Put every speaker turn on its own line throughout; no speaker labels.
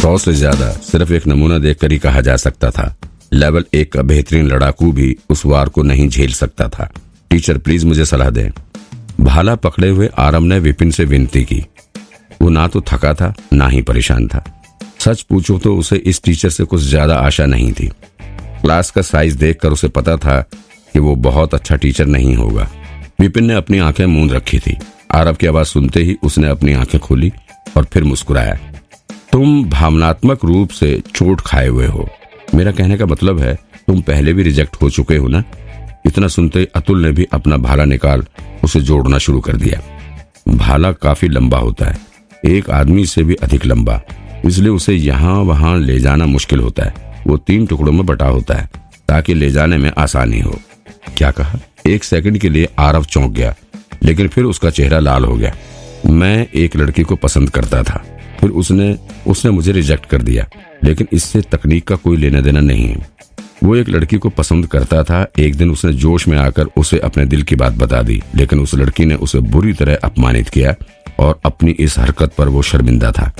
100 से ज्यादा सिर्फ एक नमूना देखकर ही कहा जा सकता था। लेवल 1 का बेहतरीन लड़ाकू भी उस वार को नहीं झेल सकता था। टीचर प्लीज मुझे सलाह दें। भाला पकड़े हुए आरव ने विपिन से विनती की। वो ना तो थका था ना ही परेशान था। सच पूछो तो उसे इस टीचर से कुछ ज्यादा आशा नहीं थी। क्लास का साइज देखकर उसे पता था कि वो बहुत अच्छा टीचर नहीं होगा। विपिन ने अपनी आंखें मूंद रखी थी। आरव की आवाज सुनते ही उसने अपनी आंखें खोली और फिर मुस्कुराया। तुम भावनात्मक रूप से चोट खाए हुए हो। मेरा कहने का मतलब है तुम पहले भी रिजेक्ट हो चुके हो ना। इतना सुनते अतुल ने भी अपना भाला निकाल उसे जोड़ना शुरू कर दिया। भाला काफी लंबा होता है, एक आदमी से भी अधिक लंबा, इसलिए उसे यहाँ वहां ले जाना मुश्किल होता है। वो 3 टुकड़ों में बटा होता है ताकि ले जाने में आसानी हो। क्या कहा? 1 सेकंड के लिए आरव चौंक गया, लेकिन फिर उसका चेहरा लाल हो गया। मैं एक लड़की को पसंद करता था, फिर उसने मुझे रिजेक्ट कर दिया, लेकिन इससे तकनीक का कोई लेना देना नहीं है। वो एक लड़की को पसंद करता था। एक दिन उसने जोश में आकर उसे अपने दिल की बात बता दी, लेकिन उस लड़की ने उसे बुरी तरह अपमानित किया और अपनी इस हरकत पर वो शर्मिंदा था।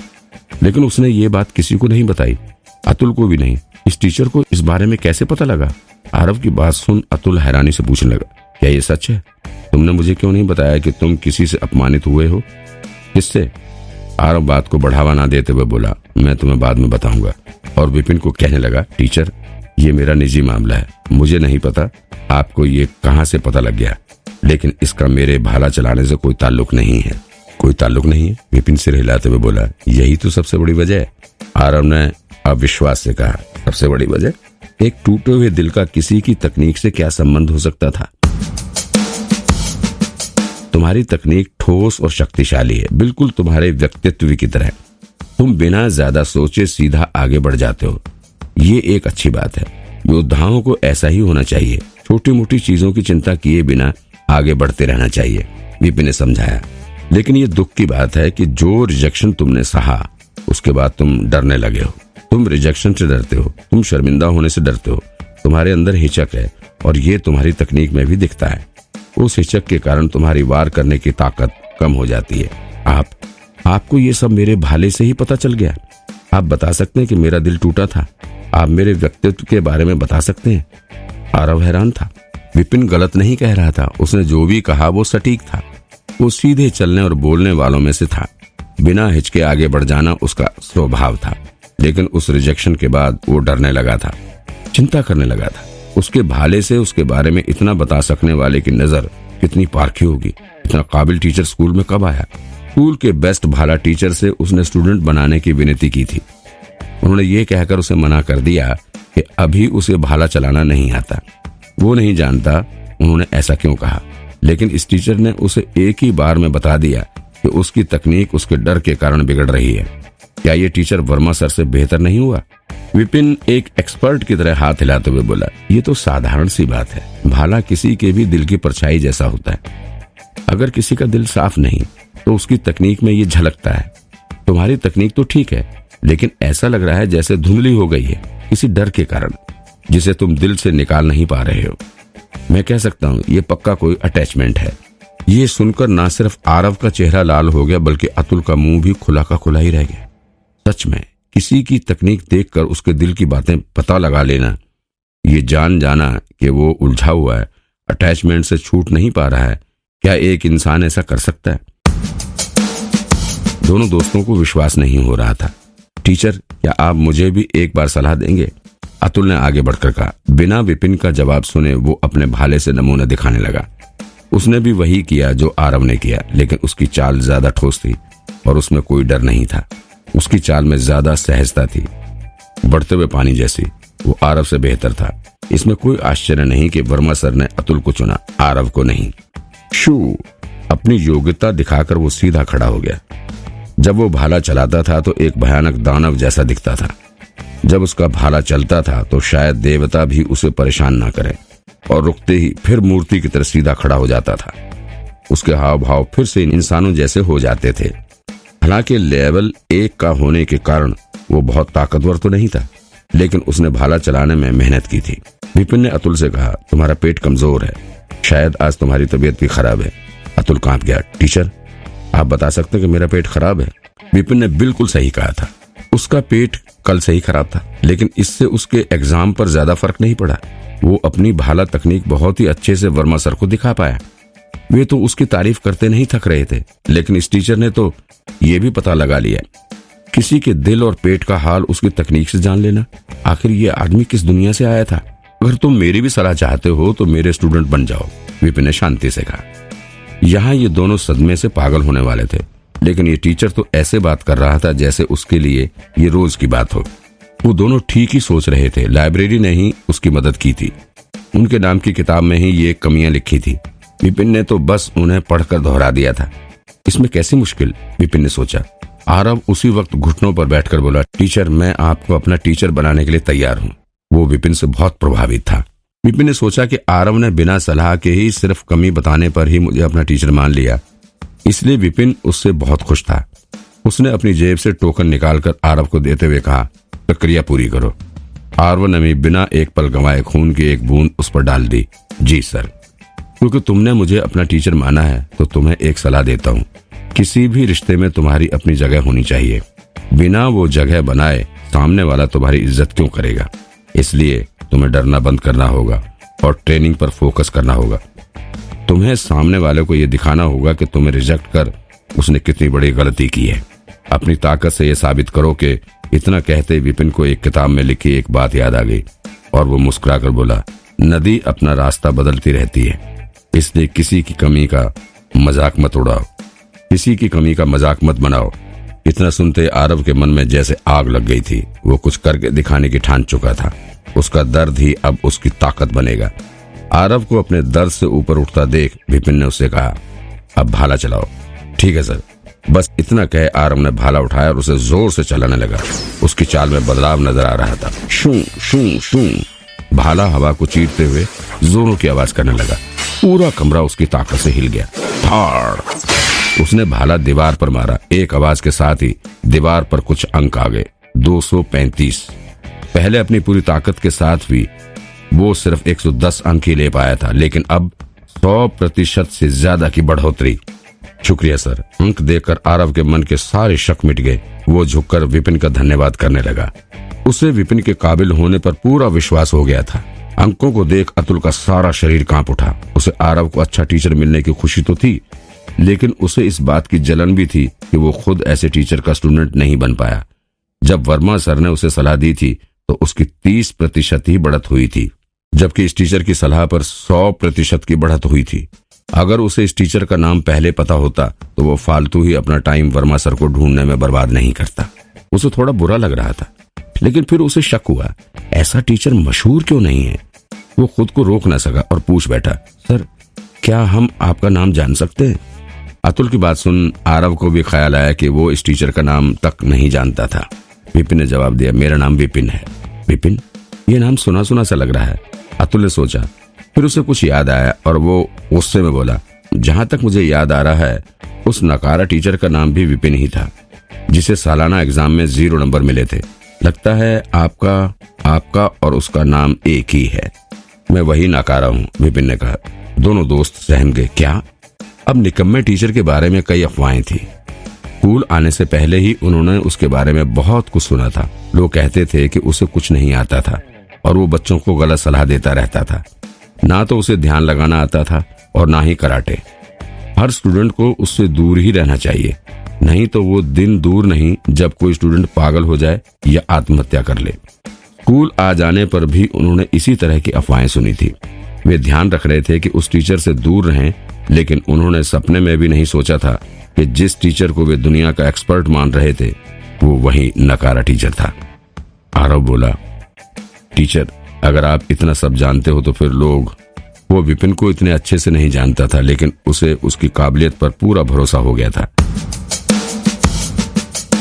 लेकिन उसने ये बात किसी को नहीं बताई, अतुल को भी नहीं। इस टीचर को इस बारे में कैसे पता लगा? आरव की बात सुन अतुल हैरानी से पूछने लगा, क्या ये सच है? तुमने मुझे क्यों नहीं बताया कि तुम किसी से अपमानित हुए हो? किससे? आरव बात को बढ़ावा ना देते हुए बोला, मैं तुम्हें बाद में बताऊंगा। और विपिन को कहने लगा, टीचर ये मेरा निजी मामला है, मुझे नहीं पता आपको ये कहां से पता लग गया, लेकिन इसका मेरे भाला चलाने से कोई ताल्लुक नहीं है। कोई ताल्लुक नहीं है? विपिन सिर हिलाते हुए बोला, यही तो सबसे बड़ी वजह है। आरव ने अविश्वास से कहा, सबसे बड़ी वजह? एक टूटे हुए दिल का किसी की तकनीक से क्या संबंध हो सकता था? तुम्हारी तकनीक ठोस और शक्तिशाली है, बिल्कुल तुम्हारे व्यक्तित्व की तरह। तुम बिना ज्यादा सोचे सीधा आगे बढ़ जाते हो, ये एक अच्छी बात है। योद्धाओं को ऐसा ही होना चाहिए, छोटी मोटी चीजों की चिंता किए बिना आगे बढ़ते रहना चाहिए, विपिन ने समझाया। लेकिन ये दुख की बात है कि जो रिजेक्शन तुमने सहा उसके बाद तुम डरने लगे हो। तुम रिजेक्शन से डरते हो, तुम शर्मिंदा होने से डरते हो, तुम्हारे अंदर हिचक है और ये तुम्हारी तकनीक में भी दिखता है। उस हिचक के कारण तुम्हारी वार करने की ताकत कम हो जाती है। आपको ये सब मेरे भाले से ही पता चल गया? आप बता सकते हैं कि मेरा दिल टूटा था? आप मेरे व्यक्तित्व के बारे में बता सकते हैं? आरव हैरान था। विपिन गलत नहीं कह रहा था, उसने जो भी कहा वो सटीक था। वो सीधे चलने और बोलने वालों में से था। बिना हिचके आगे बढ़ जाना उसका स्वभाव था। लेकिन उस रिजेक्शन के बाद वो डरने लगा था, चिंता करने लगा था। उसके भाले से उसके बारे में इतना बता सकने वाले की नजर कितनी पारखी होगी। इतना काबिल टीचर स्कूल में कब आया? स्कूल के बेस्ट भाला टीचर से उसने स्टूडेंट बनाने की विनती की थी। उन्होंने ये कहकर उसे मना कर दिया कि अभी उसे भाला चलाना नहीं आता। वो नहीं जानता उन्होंने ऐसा क्यों कहा, लेकिन इस टीचर ने उसे एक ही बार में बता दिया कि उसकी तकनीक उसके डर के कारण बिगड़ रही है। क्या ये टीचर वर्मा सर से बेहतर नहीं हुआ? विपिन एक एक्सपर्ट की तरह हाथ हिलाते हुए बोला, ये तो साधारण सी बात है। भाला किसी के भी दिल की परछाई जैसा होता है। अगर किसी का दिल साफ नहीं तो उसकी तकनीक में ये झलकता है। तुम्हारी तकनीक तो ठीक है, लेकिन ऐसा लग रहा है जैसे धुंधली हो गई है किसी डर के कारण, जिसे तुम दिल से निकाल नहीं पा रहे हो। मैं कह सकता हूँ ये पक्का कोई अटैचमेंट है। ये सुनकर ना सिर्फ आरव का चेहरा लाल हो गया, बल्कि अतुल का मुंह भी खुला का खुला ही रह गया। सच में किसी की तकनीक देखकर उसके दिल की बातें पता लगा लेना, ये जान जाना कि वो उलझा हुआ है, अटैचमेंट से छूट नहीं पा रहा है, क्या एक इंसान ऐसा कर सकता है? दोनों दोस्तों को विश्वास नहीं हो रहा था। टीचर क्या आप मुझे भी एक बार सलाह देंगे? अतुल ने आगे बढ़कर कहा। बिना विपिन का जवाब सुने वो अपने भाले से नमूना दिखाने लगा। उसने भी वही किया जो आरव ने किया, लेकिन उसकी चाल ज्यादा ठोस थी और उसमें कोई डर नहीं था। उसकी चाल में ज्यादा सहजता थी, बढ़ते हुए पानी जैसी। वो आरव से बेहतर था। इसमें कोई आश्चर्य नहीं कि वर्मा सर ने अतुल को चुना, आरव को नहीं। शू अपनी योग्यता दिखाकर वो सीधा खड़ा हो गया। जब वो भाला चलाता था तो एक भयानक दानव जैसा दिखता था। जब उसका भाला चलता था तो शायद देवता भी उसे परेशान ना करे, और रुकते ही फिर मूर्ति की तरह सीधा खड़ा हो जाता था। उसके हाव भाव फिर से इंसानों जैसे हो जाते थे। हालांकि लेवल 1 का होने के कारण वो बहुत ताकतवर तो नहीं था, लेकिन उसने भाला चलाने में मेहनत की थी। विपिन ने अतुल से कहा, तुम्हारा पेट कमजोर है, शायद आज तुम्हारी तबीयत भी खराब है। अतुल कांप गया। टीचर आप बता सकते हैं कि मेरा पेट खराब है? विपिन ने बिल्कुल सही कहा था। उसका पेट कल से ही खराब था, लेकिन इससे उसके एग्जाम पर ज्यादा फर्क नहीं पड़ा। वो अपनी भाला तकनीक बहुत ही अच्छे से वर्मा सर को दिखा पाया। वे तो उसकी तारीफ करते नहीं थक रहे थे, लेकिन इस टीचर ने तो ये भी पता लगा लिया किसी के दिल और पेट का हाल उसकी तकनीक से जान लेना। आखिर ये आदमी किस दुनिया से आया था। अगर तुम मेरी भी सलाह चाहते हो तो मेरे स्टूडेंट बन जाओ, विपिन ने शांति से कहा। यहाँ ये दोनों सदमे से पागल होने वाले थे, लेकिन ये टीचर तो ऐसे बात कर रहा था जैसे उसके लिए ये रोज की बात हो। वो दोनों ठीक ही सोच रहे थे। लाइब्रेरी ने ही उसकी मदद की थी। उनके नाम की किताब में ही ये कमियां लिखी थी। विपिन ने तो बस उन्हें पढ़कर दोहरा दिया था। इसमें कैसी मुश्किल, विपिन ने सोचा। आरव उसी वक्त घुटनों पर बैठकर बोला, टीचर मैं आपको अपना टीचर बनाने के लिए तैयार हूँ। वो विपिन से बहुत प्रभावित था। विपिन ने सोचा कि आरव ने बिना सलाह के ही सिर्फ कमी बताने पर ही मुझे अपना टीचर मान लिया, इसलिए विपिन उससे बहुत खुश था। उसने अपनी जेब से टोकन निकालकर आरव को देते हुए कहा, प्रक्रिया पूरी करो। आरव ने भी बिना एक पल गंवाए खून की एक बूंद उस पर डाल दी। जी सर, क्योंकि तुमने मुझे अपना टीचर माना है तो तुम्हें एक सलाह देता हूँ। किसी भी रिश्ते में तुम्हारी अपनी जगह होनी चाहिए। बिना वो जगह बनाए सामने वाला तुम्हारी इज्जत क्यों करेगा। इसलिए तुम्हें डरना बंद करना होगा और ट्रेनिंग पर फोकस करना होगा। तुम्हें सामने वाले को ये दिखाना होगा कि तुम्हें रिजेक्ट कर उसने कितनी बड़ी गलती की है। अपनी ताकत से ये साबित करो कि इतना कहते विपिन को एक किताब में लिखी एक बात याद आ गई और वो मुस्कुराकर बोला, नदी अपना रास्ता बदलती रहती है, इसलिए किसी की कमी का मजाक मत उड़ाओ, किसी की कमी का मजाक मत बनाओ। इतना सुनते आरव के मन में जैसे आग लग गई थी। वो कुछ करके दिखाने की ठान चुका था। उसका दर्द ही अब उसकी ताकत बनेगा। आरव को अपने दर्द से ऊपर उठता देख विपिन ने उससे कहा, अब भाला चलाओ। ठीक है सर। बस इतना कहे आरव ने भाला उठाया और उसे जोर से चलाने लगा। उसकी चाल में बदलाव नजर आ रहा था। शू शू शू भाला हवा को चीरते हुए जोरों की आवाज करने लगा। पूरा कमरा उसकी ताकत से हिल गया। धाड़! उसने भाला दीवार पर मारा। एक आवाज के साथ ही दीवार पर कुछ अंक आ गए। 235। पहले अपनी पूरी ताकत के साथ भी वो सिर्फ 110 अंक ही ले पाया था, लेकिन अब 100% से ज्यादा की बढ़ोतरी। शुक्रिया सर। अंक देखकर आरव के मन के सारे शक मिट गए। वो झुककर विपिन का धन्यवाद करने लगा। उसे विपिन के काबिल होने पर पूरा विश्वास हो गया था। अंकों को देख अतुल का सारा शरीर कांप उठा। उसे आरव को अच्छा टीचर मिलने की खुशी तो थी, लेकिन उसे इस बात की जलन भी थी कि वो खुद ऐसे टीचर का स्टूडेंट नहीं बन पाया। जब वर्मा सर ने उसे सलाह दी थी तो उसकी 30% ही बढ़त हुई थी, जबकि इस टीचर की सलाह पर 100% की बढ़त हुई थी। अगर उसे इस टीचर का नाम पहले पता होता तो वो फालतू ही अपना टाइम वर्मा सर को ढूंढने में बर्बाद नहीं करता। उसे थोड़ा बुरा लग रहा था, लेकिन फिर उसे शक हुआ, ऐसा टीचर मशहूर क्यों नहीं है। वो खुद को रोक न सका और पूछ बैठा, सर क्या हम आपका नाम जान सकते हैं। अतुल की बात सुन आरव को भी ख्याल आया कि वो इस टीचर का नाम तक नहीं जानता था। विपिन ने जवाब दिया, मेरा नाम विपिन है। विपिन, ये नाम सुना सुना सा लग रहा है। अतुल ने सोचा, फिर उसे कुछ याद आया और वो गुस्से में बोला, जहां तक मुझे याद आ रहा है उस नकारा टीचर का नाम भी विपिन ही था, जिसे सालाना एग्जाम में 0 नंबर मिले थे। लगता है आपका और उसका नाम एक ही है। मैं वही नकारा हूँ, विपिन ने कहा। दोनों दोस्त सहम गए। क्या? अब निकम्मे टीचर के बारे में कई अफवाहें थी। स्कूल आने से पहले ही उन्होंने उसके बारे में बहुत कुछ सुना था। लोग कहते थे कि उसे कुछ नहीं आता था और वो बच्चों को गलत सलाह देता रहता था। ना तो उसे ध्यान लगाना आता था और ना ही कराटे। हर स्टूडेंट को उससे दूर ही रहना चाहिए, नहीं तो वो दिन दूर नहीं जब कोई स्टूडेंट पागल हो जाए या आत्महत्या कर ले। स्कूल आ जाने पर भी उन्होंने इसी तरह की अफवाहें सुनी थी। वे ध्यान रख रहे थे कि उस टीचर से दूर रहें, लेकिन उन्होंने सपने में भी नहीं सोचा था कि जिस टीचर को वे दुनिया का एक्सपर्ट मान रहे थे वो वही नकारा टीचर था। आरव बोला, टीचर अगर आप इतना सब जानते हो तो फिर लोग। वो विपिन को इतने अच्छे से नहीं जानता था, लेकिन उसे उसकी काबिलियत पर पूरा भरोसा हो गया था।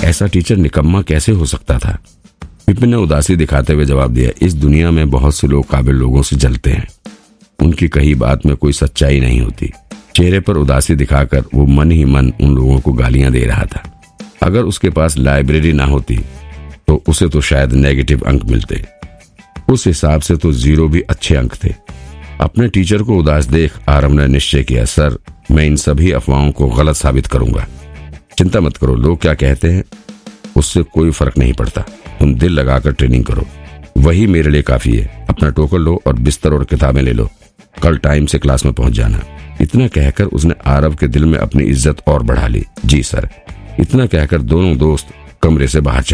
ऐसा टीचर निकम्मा कैसे हो सकता था? विपिन ने उदासी दिखाते हुए जवाब दिया, इस दुनिया में बहुत से लोग काबिल लोगों से जलते हैं। उनकी कही बात में कोई सच्चाई नहीं होती। चेहरे पर उदासी दिखाकर वो मन ही मन उन लोगों को गालियां दे रहा था। अगर उसके पास लाइब्रेरी ना होती तो उसे तो शायद नेगेटिव अंक मिलते। उस हिसाब से तो 0 भी अच्छे अंक थे। अपने टीचर को उदास देख आरव ने निश्चय किया, सर मैं इन सभी अफवाहों को गलत साबित करूंगा। चिंता मत करो, लोग क्या कहते हैं उससे कोई फर्क नहीं पड़ता। तुम दिल लगाकर ट्रेनिंग करो, वही मेरे लिए काफी है। अपना टोकन लो और बिस्तर और किताबें ले लो, कल टाइम से क्लास में पहुंच जाना। इतना कहकर उसने आरव के दिल में अपनी इज्जत और बढ़ा ली। जी सर। इतना कहकर दोनों दोस्त कमरे से बाहर चले।